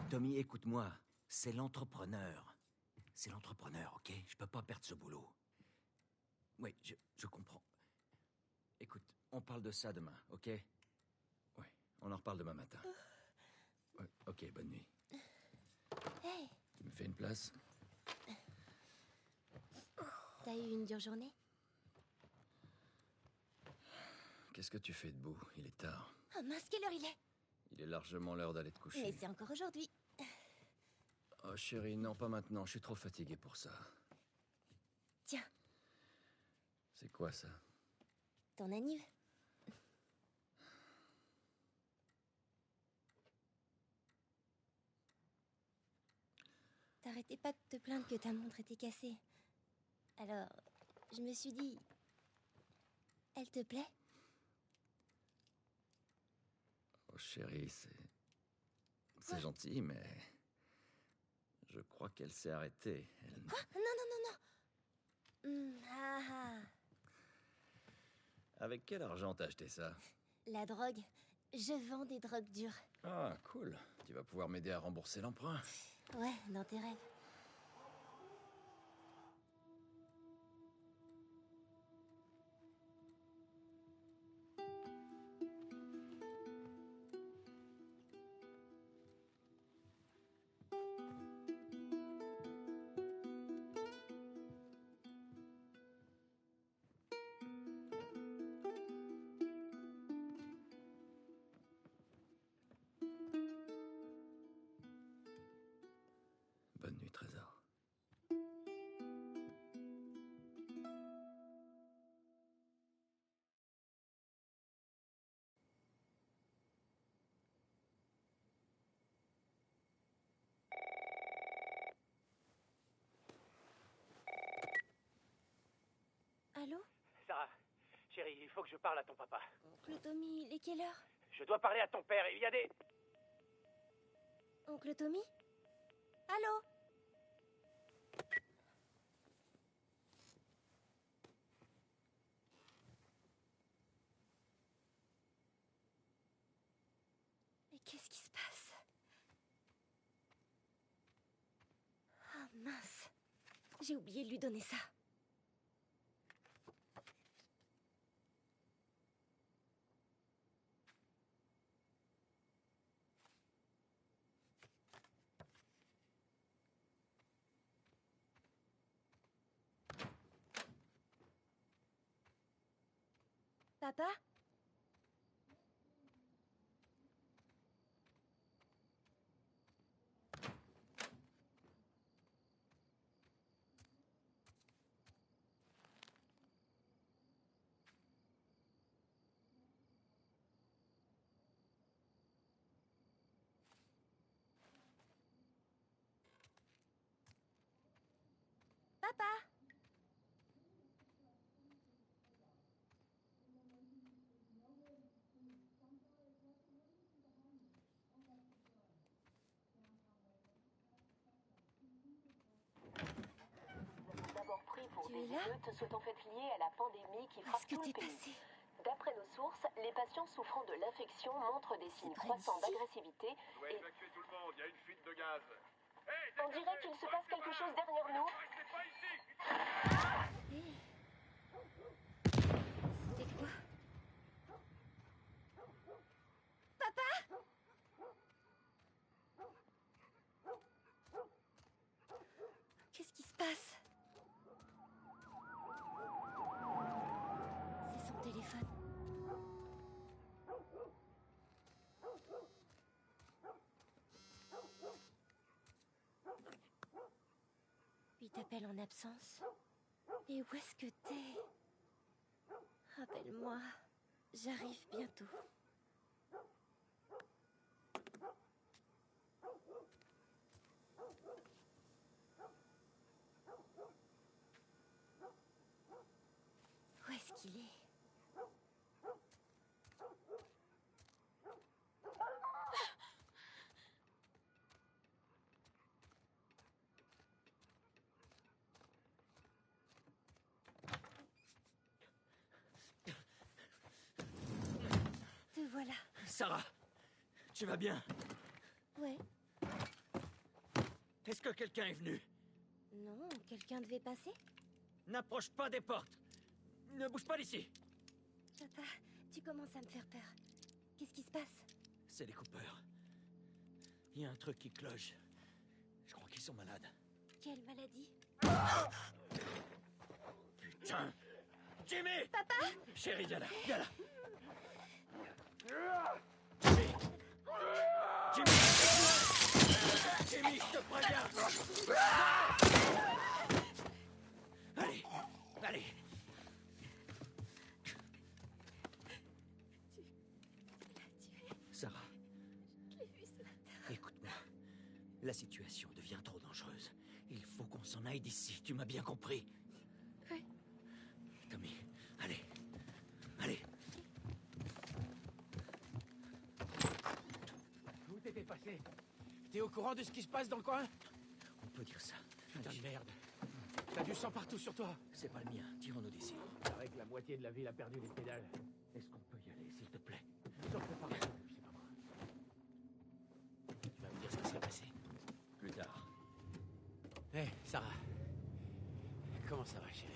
Tommy, écoute-moi. C'est l'entrepreneur. C'est l'entrepreneur, ok? Je peux pas perdre ce boulot. Oui, je comprends. Écoute, on parle de ça demain, ok? Oui, on en reparle demain matin. Ouais, ok, bonne nuit. Hey, Tu me fais une place? t'as eu une dure journée? Qu'est-ce que tu fais debout? Il est tard. Oh mince, quelle heure il est? Il est largement l'heure d'aller te coucher. Mais c'est encore aujourd'hui. Oh chérie, non, pas maintenant. Je suis trop fatigué pour ça. Tiens, C'est quoi ça? ton anniv. T'arrêtais pas de te plaindre que ta montre était cassée. Alors, je me suis dit... Elle te plaît? Oh chérie, c'est gentil, mais... Je crois qu'elle s'est arrêtée. Elle... Quoi? Non, non, non, non. Ah ah. Avec quel argent t'as acheté ça? La drogue. Je vends des drogues dures. Ah, cool. Tu vas pouvoir m'aider à rembourser l'emprunt. Ouais, dans tes rêves. Bonne nuit, Trésor. Allô? Sarah, chérie, il faut que je parle à ton papa. Oncle Tommy, il est quelle heure? Je dois parler à ton père, il y a des... Oncle Tommy? Allô? Mais qu'est-ce qui se passe? Ah mince. J'ai oublié de lui donner ça. Papa? Papa? D'abord pris pour Tu des es là? émeutes sont en fait liées à la pandémie qui frappe Qu'est-ce que tout le t'es pays. passé? D'après nos sources, les patients souffrant de l'infection montrent des signes près croissants d'ici. d'agressivité On doit et évacuer tout le monde, il y a une fuite de gaz. Hey, on dirait qu'il se passe quelque chose derrière nous. Restez pas ici! C'était quoi? Papa? Qu'est-ce qui se passe? C'est son téléphone. Il t'appelle en absence. Et où est-ce que t'es? Rappelle-moi. J'arrive bientôt. Où est-ce qu'il est? Te voilà. Sarah! Tu vas bien? Ouais. Est-ce que quelqu'un est venu? Non, quelqu'un devait passer? N'approche pas des portes. Ne bouge pas d'ici. Papa, tu commences à me faire peur. Qu'est-ce qui se passe? C'est les Coopers. Il y a un truc qui cloche. Je crois qu'ils sont malades. Quelle maladie? Putain! Jimmy! Papa! Chérie, viens là, viens là. Jimmy! Jimmy! Jimmy, je te préviens! Allez, allez. Sarah, Je l'ai vu ce matin. écoute-moi. La situation devient trop dangereuse. Il faut qu'on s'en aille d'ici, tu m'as bien compris. Oui. Tommy, allez. Allez. Où t'étais passé? T'es au courant de ce qui se passe dans le coin? On peut dire ça. Putain de merde. T'as du sang partout sur toi. C'est pas le mien, tirons-nous d'ici. C'est vrai que la moitié de la ville a perdu les pédales. Est-ce qu'on peut y aller, s'il te plaît? Sauf que par exemple, je sais pas moi. Tu vas me dire ce qui s'est passé. Plus tard. Hé, Sarah. Comment ça va, chérie?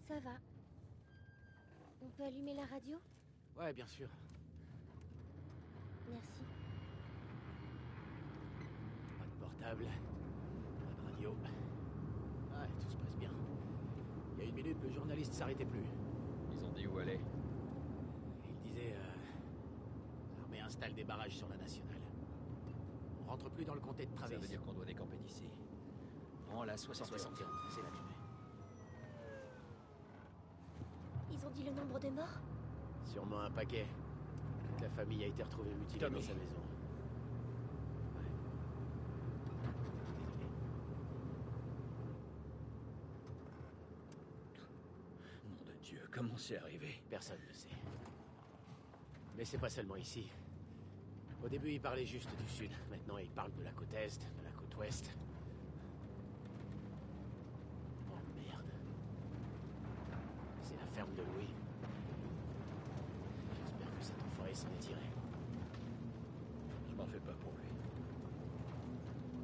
Ça va. On peut allumer la radio? Ouais, bien sûr. Merci. Pas de portable. Pas de radio. Ouais, tout se passe bien. Il y a une minute, le journaliste s'arrêtait plus. Ils ont dit où aller. Il disait, l'armée installe des barrages sur la nationale. On rentre plus dans le comté de Ça Travis. veut dire qu'on doit décamper d'ici. Prends la 71. 71, c'est la durée. Ils ont dit le nombre de morts? Sûrement un paquet. Toute la famille a été retrouvée mutilée Tommy. dans sa maison. Ouais. Désolé. Nom de Dieu, comment c'est arrivé? Personne ne sait. Mais c'est pas seulement ici. Au début, il parlait juste du sud. Maintenant, il parle de la côte est, de la côte ouest. Oh merde. C'est la ferme de Louis. J'espère que cet enfoiré s'en est tiré. Je m'en fais pas pour lui.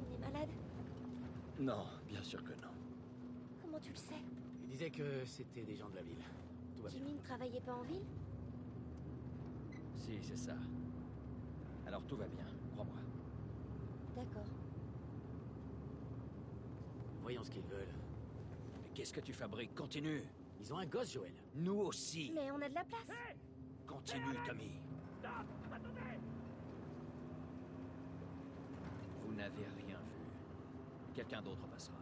On est malade? Non, bien sûr que non. Comment tu le sais? Il disait que c'était des gens de la ville. Tout va bien. Jimmy ne travaillait pas en ville? Si, c'est ça. Alors tout va bien, crois-moi. D'accord. Voyons ce qu'ils veulent. Mais qu'est-ce que tu fabriques? Continue. Ils ont un gosse, Joël. Nous aussi. Mais on a de la place. Continue, Tommy. Vous n'avez rien vu. Quelqu'un d'autre passera.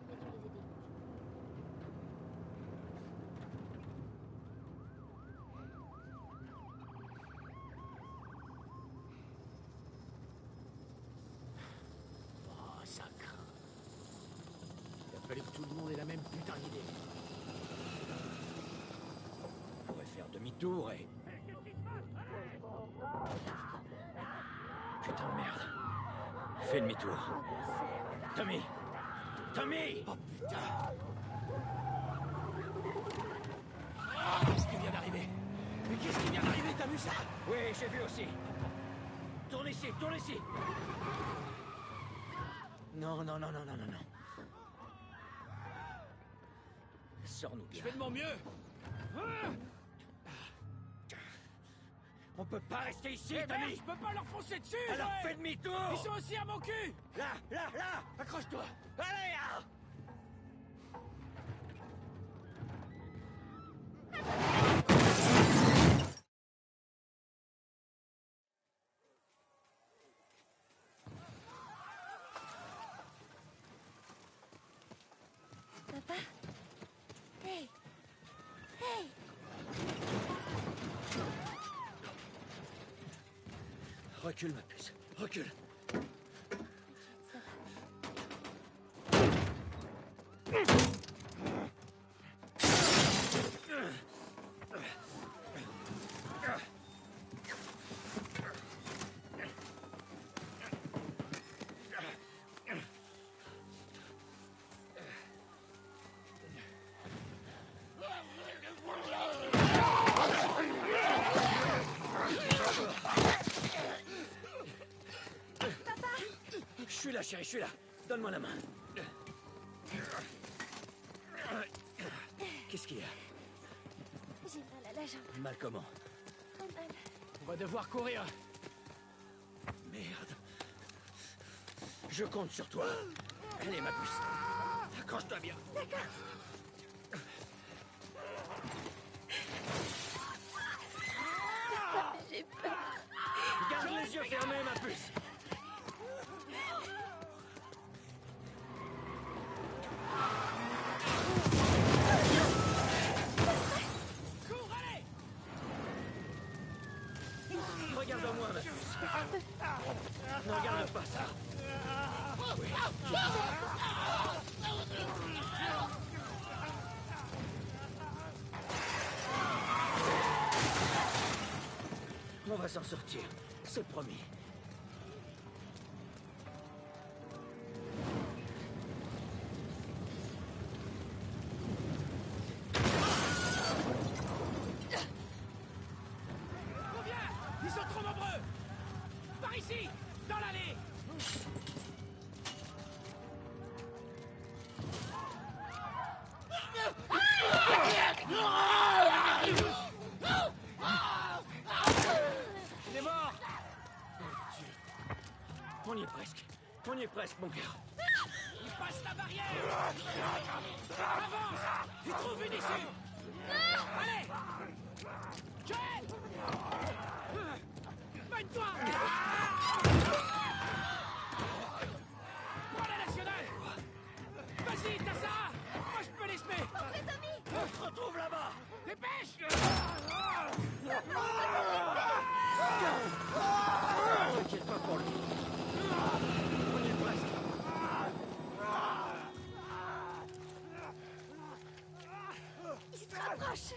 On a dû les aider. Oh, ça craint. Il a fallu que tout le monde ait la même putain d'idée. On pourrait faire demi-tour et... Putain de merde. Fais demi-tour. Tommy! Tommy! Oh putain! Qu'est-ce qui vient d'arriver? Mais qu'est-ce qui vient d'arriver? T'as vu ça? Oui, j'ai vu aussi. Tourne ici, tourne ici. Non, non, non, non, non, non, non. Sors-nous de Je là. fais de mon mieux! On peut pas rester ici, Eh merde, Tommy! je peux pas leur foncer dessus! Alors Joël. fais demi-tour! Ils sont aussi à mon cul! Là, là, là! Accroche-toi! Allez, ah! Papa? Hey! Hey! Recule, ma puce. Recule. Ça va. suis là, chérie, je suis là. Donne-moi la main. Qu'est-ce qu'il y a? J'ai mal à la jambe. Mal comment? Très mal. On va devoir courir. Merde. Je compte sur toi. Allez, ma puce. Accroche-toi bien. D'accord. J'ai peur. Garde les yeux fermés, ma puce. Cours, allez! Regarde-moi, ma puce. Ne regarde pas ça. Oui. On va s'en sortir, c'est promis. Reviens! Ils sont trop nombreux! Par ici! Dans l'allée! Il est mort! On y est presque. On y est presque, mon gars. Il passe la barrière! Avance! Il trouve une issue! Allez! Joël! Mène-toi! Prends la nationale! Vas-y, t'as ça! Moi, je peux les semer! On se retrouve là-bas. Dépêche! T'inquiète pas pour lui. On y est presque. Il se rapproche.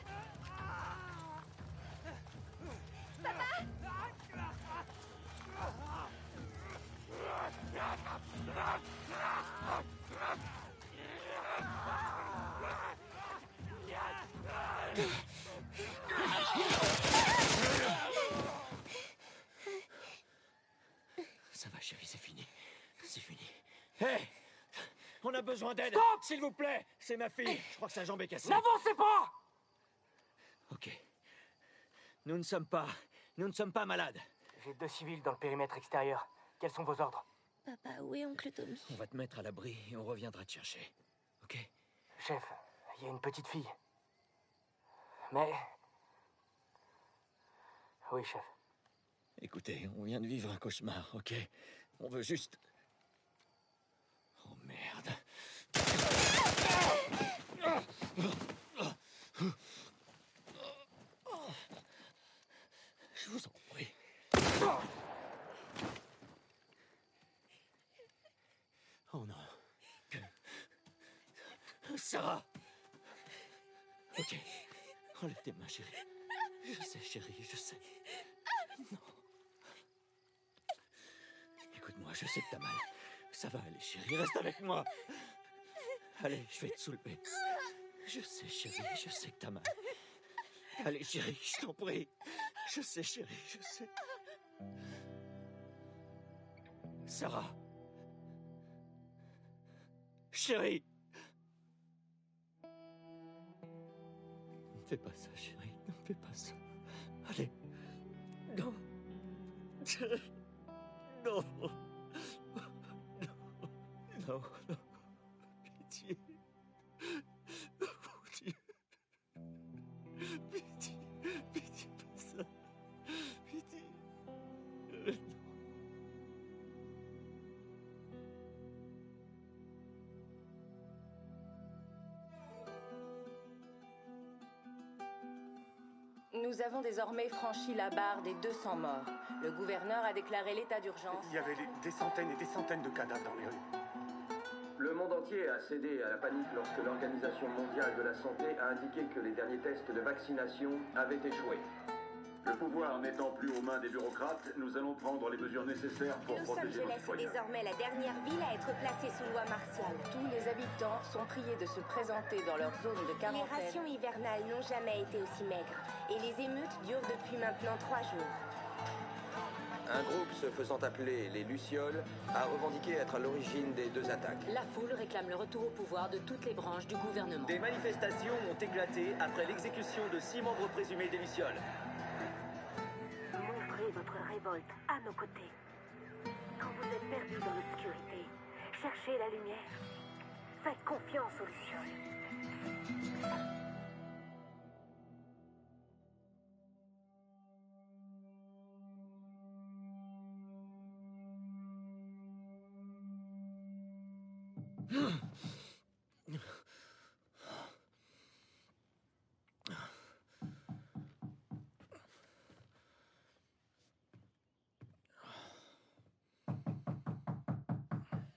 Ça va, chérie, c'est fini. C'est fini. Hé! On a besoin d'aide. Stop! S'il vous plaît. C'est ma fille. Je crois que sa jambe est cassée. N'avancez pas! Ok. Nous ne sommes pas malades. J'ai 2 civils dans le périmètre extérieur. Quels sont vos ordres? Papa, où est oncle Tommy? On va te mettre à l'abri et on reviendra te chercher. Ok? Chef, il y a une petite fille. Mais... Oui, chef. Écoutez, on vient de vivre un cauchemar, ok? On veut juste... Oh merde. Je vous en prie. Oh non. Sarah! Ok. Enlève tes mains, chérie. Je sais, chérie, je sais. Non. Écoute-moi, je sais que t'as mal. Ça va aller, chérie, reste avec moi. Allez, je vais te soulever. Je sais, chérie, je sais que t'as mal. Allez, chérie, je t'en prie. Je sais, chérie, je sais. Sarah. Chérie. Ne fais pas ça, chérie. Ne fais pas ça. Allez. Non. Non. Non. Non. Pitié. Mon Dieu. Pitié. Pitié, pas ça. Pitié. Non. Nous avons désormais franchi la barre des 200 morts. Le gouverneur a déclaré l'état d'urgence. Il y avait des centaines et des centaines de cadavres dans les rues. Le monde entier a cédé à la panique lorsque l'Organisation mondiale de la santé a indiqué que les derniers tests de vaccination avaient échoué. Le pouvoir n'étant plus aux mains des bureaucrates, nous allons prendre les mesures nécessaires pour Los protéger nos Angeles est citoyens. désormais la dernière ville à être placée sous loi martiale. Tous les habitants sont priés de se présenter dans leur zone de Les quarantaine. rations hivernales n'ont jamais été aussi maigres. Et les émeutes durent depuis maintenant 3 jours. Un groupe se faisant appeler les Lucioles a revendiqué être à l'origine des deux attaques. La foule réclame le retour au pouvoir de toutes les branches du gouvernement. Des manifestations ont éclaté après l'exécution de 6 membres présumés des Lucioles. Montrez votre révolte à nos côtés. Quand vous êtes perdus dans l'obscurité, cherchez la lumière. Faites confiance aux Lucioles.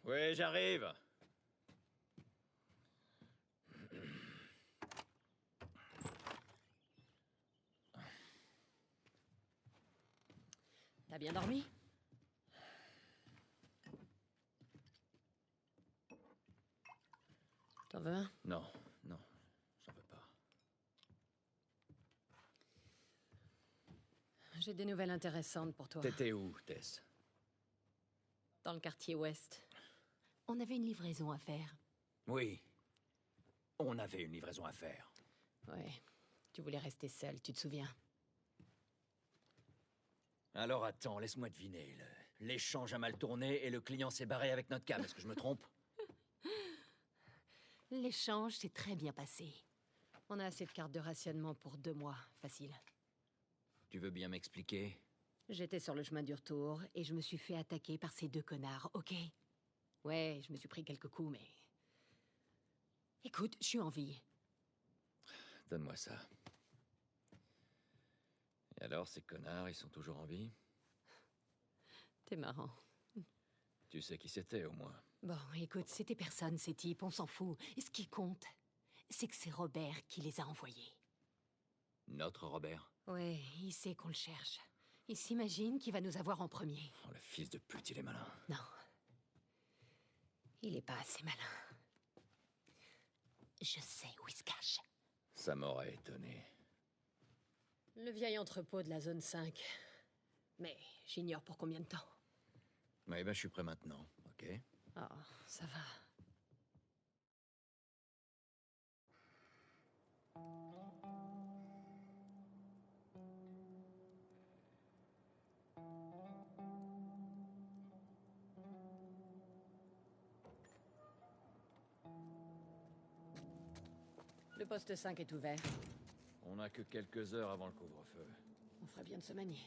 Oui, j'arrive. T'as bien dormi? T'en veux un? Non, non, j'en veux pas. J'ai des nouvelles intéressantes pour toi. T'étais où, Tess? Dans le quartier ouest. On avait une livraison à faire. Oui. On avait une livraison à faire. Ouais. Tu voulais rester seul, tu te souviens? Alors attends, laisse-moi deviner. L'échange a mal tourné et le client s'est barré avec notre cam. Est-ce que je me trompe? L'échange s'est très bien passé. On a assez de cartes de rationnement pour 2 mois. Facile. Tu veux bien m'expliquer? J'étais sur le chemin du retour et je me suis fait attaquer par ces 2 connards, ok? Ouais, je me suis pris quelques coups, mais... Écoute, je suis en vie. Donne-moi ça. Et alors, ces connards, ils sont toujours en vie? T'es marrant. Tu sais qui c'était, au moins? Bon, écoute, c'était personne, ces types, on s'en fout. Et ce qui compte, c'est que c'est Robert qui les a envoyés. Notre Robert? Ouais, il sait qu'on le cherche. Il s'imagine qu'il va nous avoir en premier. Oh, le fils de pute, il est malin. Non. Il est pas assez malin. Je sais où il se cache. Ça m'aurait étonné. Le vieil entrepôt de la zone 5. Mais j'ignore pour combien de temps. Ouais, ben je suis prêt maintenant, ok? Oh, ça va. Le poste 5 est ouvert. On n'a que quelques heures avant le couvre-feu. On ferait bien de se manier.